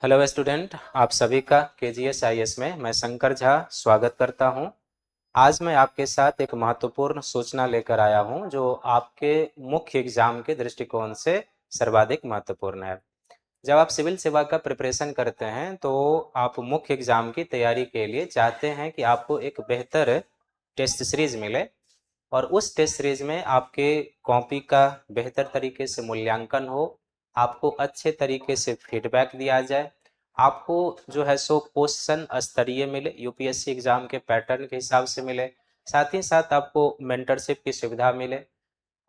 Hello student, आप सभी का केजीएस आईएएस में मैं शंकर झा स्वागत करता हूं। आज मैं आपके साथ एक महत्वपूर्ण सूचना लेकर आया हूं जो आपके मुख्य एग्जाम के दृष्टिकोण से सर्वाधिक महत्वपूर्ण है। जब आप सिविल सेवा का प्रिपरेशन करते हैं तो आप मुख्य एग्जाम की तैयारी के लिए चाहते हैं कि आपको एक बेहतर टेस्ट सीरीज मिले और उस टेस्ट सीरीज में आपके कॉपी का बेहतर तरीके से मूल्यांकन हो, आपको अच्छे तरीके से फीडबैक दिया जाए, आपको जो है सो क्वेश्चन स्तरीय मिले, यूपीएससी एग्जाम के पैटर्न के हिसाब से मिले, साथ ही साथ आपको मेंटरशिप की सुविधा मिले,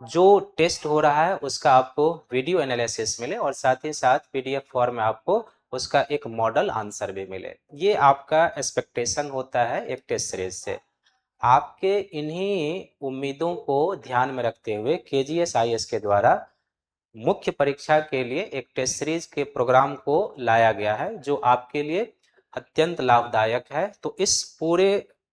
जो टेस्ट हो रहा है उसका आपको वीडियो एनालिसिस मिले और साथ ही साथ पीडीएफ फॉर्म में आपको उसका एक मॉडल आंसर भी मिले। ये आपका एक्सपेक्टेशन होता है एक टेस्ट सीरीज से। आपके इन्हीं उम्मीदों को ध्यान में रखते हुए केजीएस आईएएस के द्वारा मुख्य परीक्षा के लिए एक टेस्ट सीरीज के प्रोग्राम को लाया गया है जो आपके लिए अत्यंत लाभदायक है। तो इस पूरे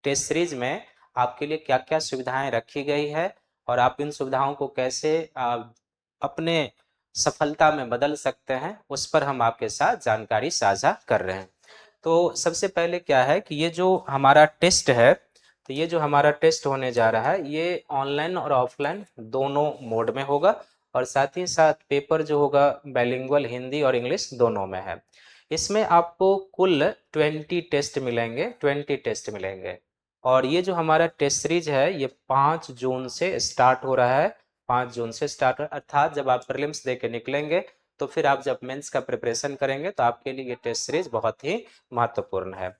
टेस्ट सीरीज में आपके लिए क्या क्या सुविधाएं रखी गई है और आप इन सुविधाओं को कैसे अपने सफलता में बदल सकते हैं, उस पर हम आपके साथ जानकारी साझा कर रहे हैं। तो सबसे पहले क्या है कि ये जो हमारा टेस्ट है, तो ये जो हमारा टेस्ट होने जा रहा है ये ऑनलाइन और ऑफलाइन दोनों मोड में होगा और साथ ही साथ पेपर जो होगा बाइलिंगुअल हिंदी और इंग्लिश दोनों में है। इसमें आपको कुल 20 टेस्ट मिलेंगे और ये जो हमारा टेस्ट सीरीज है ये 5 जून से स्टार्ट हो रहा है। 5 जून से स्टार्ट अर्थात जब आप प्रीलिम्स दे के निकलेंगे तो फिर आप जब मेंस का प्रिपरेशन करेंगे तो आपके लिए ये टेस्ट सीरीज बहुत ही महत्वपूर्ण है।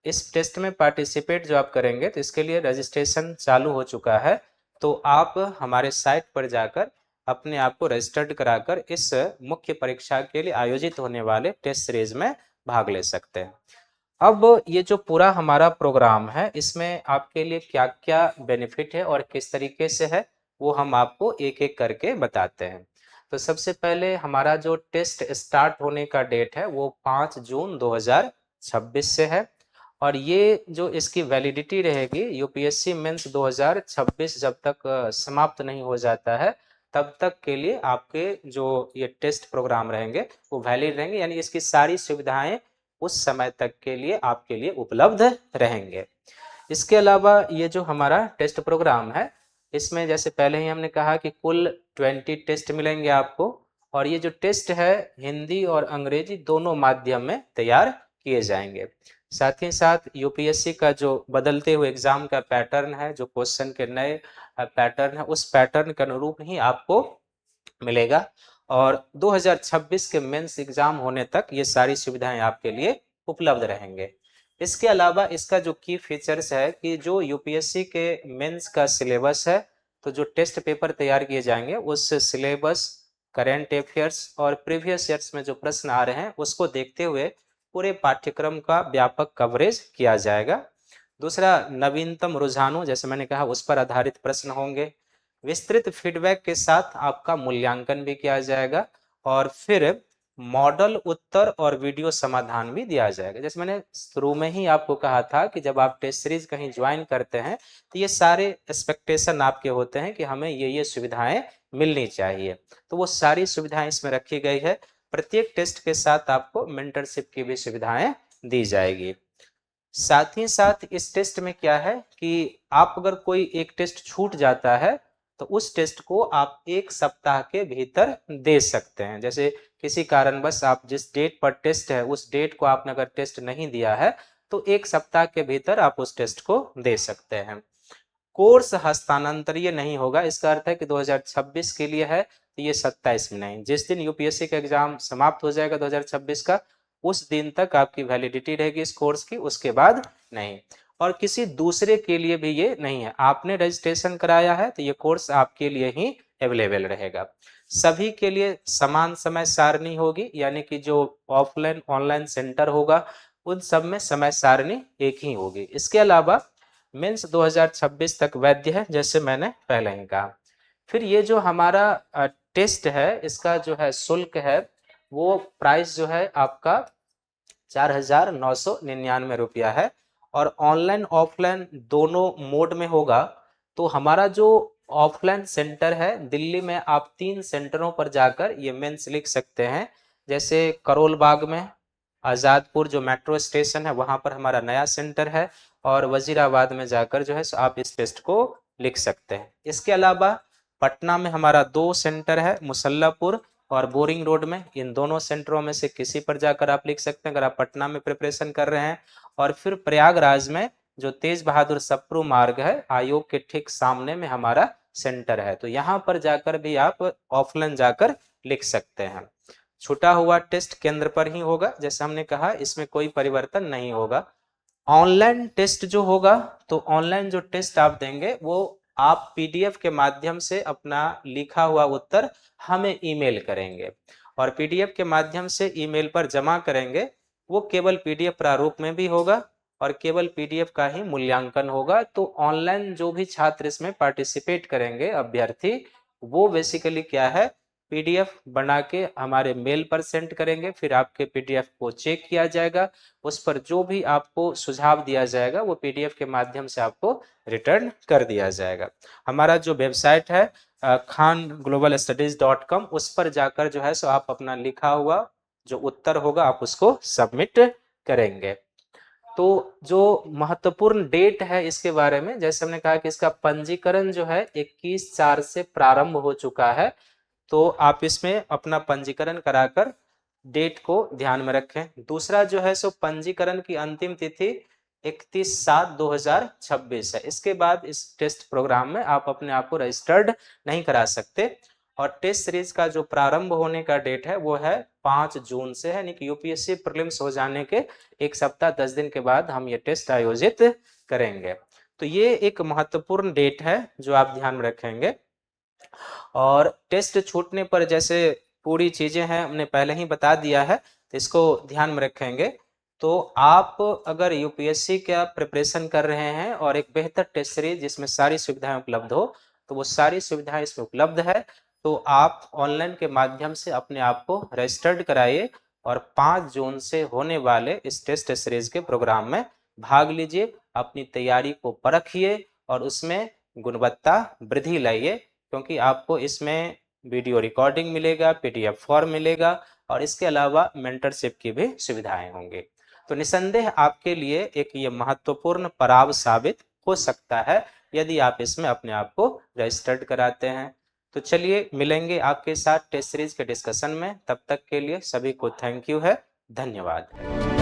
इस टेस्ट में पार्टिसिपेट जो आप करेंगे तो इसके लिए रजिस्ट्रेशन चालू हो चुका है। तो आप हमारे साइट पर जाकर अपने आप को रजिस्टर्ड कराकर इस मुख्य परीक्षा के लिए आयोजित होने वाले टेस्ट सीरीज में भाग ले सकते हैं। अब ये जो पूरा हमारा प्रोग्राम है इसमें आपके लिए क्या क्या बेनिफिट है और किस तरीके से है वो हम आपको एक एक करके बताते हैं। तो सबसे पहले हमारा जो टेस्ट स्टार्ट होने का डेट है वो 5 जून 2026 से है और ये जो इसकी वैलिडिटी रहेगी यूपीएससी मेंस 2026 जब तक समाप्त नहीं हो जाता है तब तक के लिए आपके जो ये टेस्ट प्रोग्राम रहेंगे वो वैलिड रहेंगे, यानी इसकी सारी सुविधाएं उस समय तक के लिए आपके लिए उपलब्ध रहेंगे। इसके अलावा ये जो हमारा टेस्ट प्रोग्राम है इसमें जैसे पहले ही हमने कहा कि कुल 20 टेस्ट मिलेंगे आपको और ये जो टेस्ट है हिंदी और अंग्रेजी दोनों माध्यम में तैयार किए जाएंगे। साथ ही साथ यूपीएससी का जो बदलते हुए एग्जाम का पैटर्न है, जो क्वेश्चन के नए पैटर्न है, उस पैटर्न के अनुरूप ही आपको मिलेगा और 2026 के मेंस एग्जाम होने तक ये सारी सुविधाएं आपके लिए उपलब्ध रहेंगे। इसके अलावा इसका जो की फीचर्स है कि जो यूपीएससी के मेंस का सिलेबस है, तो जो टेस्ट पेपर तैयार किए जाएंगे उस सिलेबस, करेंट अफेयर्स और प्रीवियस ईयर्स में जो प्रश्न आ रहे हैं उसको देखते हुए पूरे पाठ्यक्रम का व्यापक कवरेज किया जाएगा। दूसरा, नवीनतम रुझानों जैसे मैंने कहा उस पर आधारित प्रश्न होंगे। विस्तृत फीडबैक के साथ आपका मूल्यांकन भी किया जाएगा और फिर मॉडल उत्तर और वीडियो समाधान भी दिया जाएगा। जैसे मैंने शुरू में ही आपको कहा था कि जब आप टेस्ट सीरीज कहीं ज्वाइन करते हैं तो ये सारे एक्सपेक्टेशन आपके होते हैं कि हमें ये सुविधाएं मिलनी चाहिए, तो वो सारी सुविधाएं इसमें रखी गई है। प्रत्येक टेस्ट के साथ आपको मेंटरशिप की भी सुविधाएं दी जाएगी। साथ ही साथ इस टेस्ट में क्या है कि आप अगर कोई एक टेस्ट छूट जाता है तो उस टेस्ट को आप 1 सप्ताह के भीतर दे सकते हैं। जैसे किसी कारणवश आप जिस डेट पर टेस्ट है उस डेट को आपने अगर टेस्ट नहीं दिया है तो 1 सप्ताह के भीतर आप उस टेस्ट को दे सकते हैं। कोर्स हस्तांतरणीय नहीं होगा, इसका अर्थ है कि 2026 के लिए है तो ये 27 में नहीं, जिस दिन यूपीएससी का एग्जाम समाप्त हो जाएगा 2026 का उस दिन तक आपकी वैलिडिटी रहेगी इस कोर्स की, उसके बाद नहीं। और किसी दूसरे के लिए भी ये नहीं है, आपने रजिस्ट्रेशन कराया है तो ये कोर्स आपके लिए ही अवेलेबल रहेगा। सभी के लिए समान समय सारणी होगी, यानी कि जो ऑफलाइन ऑनलाइन सेंटर होगा उन सब में समय सारणी एक ही होगी। इसके अलावा मेंस 2026 तक वैध है, जैसे मैंने पहले ही कहा। फिर ये जो हमारा टेस्ट है इसका जो है शुल्क है वो प्राइस जो है आपका 4,999 रुपया है और ऑनलाइन ऑफलाइन दोनों मोड में होगा। तो हमारा जो ऑफलाइन सेंटर है दिल्ली में, आप 3 सेंटरों पर जाकर ये मेंस लिख सकते हैं। जैसे करोल बाग में, आज़ादपुर जो मेट्रो स्टेशन है वहाँ पर हमारा नया सेंटर है, और वजीराबाद में जाकर जो है सो आप इस टेस्ट को लिख सकते हैं। इसके अलावा पटना में हमारा 2 सेंटर है, मुसल्लापुर और बोरिंग रोड में। इन दोनों सेंटरों में से किसी पर जाकर आप लिख सकते हैं अगर आप पटना में प्रिपरेशन कर रहे हैं। और फिर प्रयागराज में जो तेज बहादुर सप्रू मार्ग है, आयोग के ठीक सामने में हमारा सेंटर है, तो यहाँ पर जाकर भी आप ऑफलाइन जाकर लिख सकते हैं। छुटा हुआ टेस्ट केंद्र पर ही होगा, जैसे हमने कहा इसमें कोई परिवर्तन नहीं होगा। ऑनलाइन टेस्ट जो होगा, तो ऑनलाइन जो टेस्ट आप देंगे वो आप पीडीएफ के माध्यम से अपना लिखा हुआ उत्तर हमें ईमेल करेंगे, और पीडीएफ के माध्यम से ईमेल पर जमा करेंगे। वो केवल पीडीएफ प्रारूप में भी होगा और केवल पीडीएफ का ही मूल्यांकन होगा। तो ऑनलाइन जो भी छात्र इसमें पार्टिसिपेट करेंगे, अभ्यर्थी, वो बेसिकली क्या है, पीडीएफ बना के हमारे मेल पर सेंड करेंगे, फिर आपके पीडीएफ को चेक किया जाएगा, उस पर जो भी आपको सुझाव दिया जाएगा वो पीडीएफ के माध्यम से आपको रिटर्न कर दिया जाएगा। हमारा जो वेबसाइट है khan-global-studies.com, उस पर जाकर जो है सो आप अपना लिखा हुआ जो उत्तर होगा आप उसको सबमिट करेंगे। तो जो महत्वपूर्ण डेट है इसके बारे में, जैसे हमने कहा कि इसका पंजीकरण जो है 21/4 से प्रारंभ हो चुका है, तो आप इसमें अपना पंजीकरण कराकर डेट को ध्यान में रखें। दूसरा जो है सो पंजीकरण की अंतिम तिथि 31/7/2026 है। इसके बाद इस टेस्ट प्रोग्राम में आप अपने आप को रजिस्टर्ड नहीं करा सकते। और टेस्ट सीरीज का जो प्रारंभ होने का डेट है वो है 5 जून से है, यानी कि यूपीएससी प्रीलिम्स हो जाने के 1 सप्ताह 10 दिन के बाद हम ये टेस्ट आयोजित करेंगे। तो ये एक महत्वपूर्ण डेट है जो आप ध्यान में रखेंगे। और टेस्ट छूटने पर जैसे पूरी चीजें हैं हमने पहले ही बता दिया है, तो इसको ध्यान में रखेंगे। तो आप अगर यूपीएससी का प्रिपरेशन कर रहे हैं और एक बेहतर टेस्ट सीरीज जिसमें सारी सुविधाएं उपलब्ध हो, तो वो सारी सुविधाएं इसमें उपलब्ध है। तो आप ऑनलाइन के माध्यम से अपने आप को रजिस्टर्ड कराइए और 5 जून से होने वाले इस टेस्ट सीरीज के प्रोग्राम में भाग लीजिए, अपनी तैयारी को परखिए और उसमें गुणवत्ता वृद्धि लाइए, क्योंकि आपको इसमें वीडियो रिकॉर्डिंग मिलेगा, पीडीएफ फॉर्म मिलेगा और इसके अलावा मेंटरशिप की भी सुविधाएं होंगी। तो निसंदेह आपके लिए एक ये महत्वपूर्ण पड़ाव साबित हो सकता है यदि आप इसमें अपने आप को रजिस्टर्ड कराते हैं। तो चलिए मिलेंगे आपके साथ टेस्ट सीरीज के डिस्कशन में, तब तक के लिए सभी को थैंक यू है, धन्यवाद।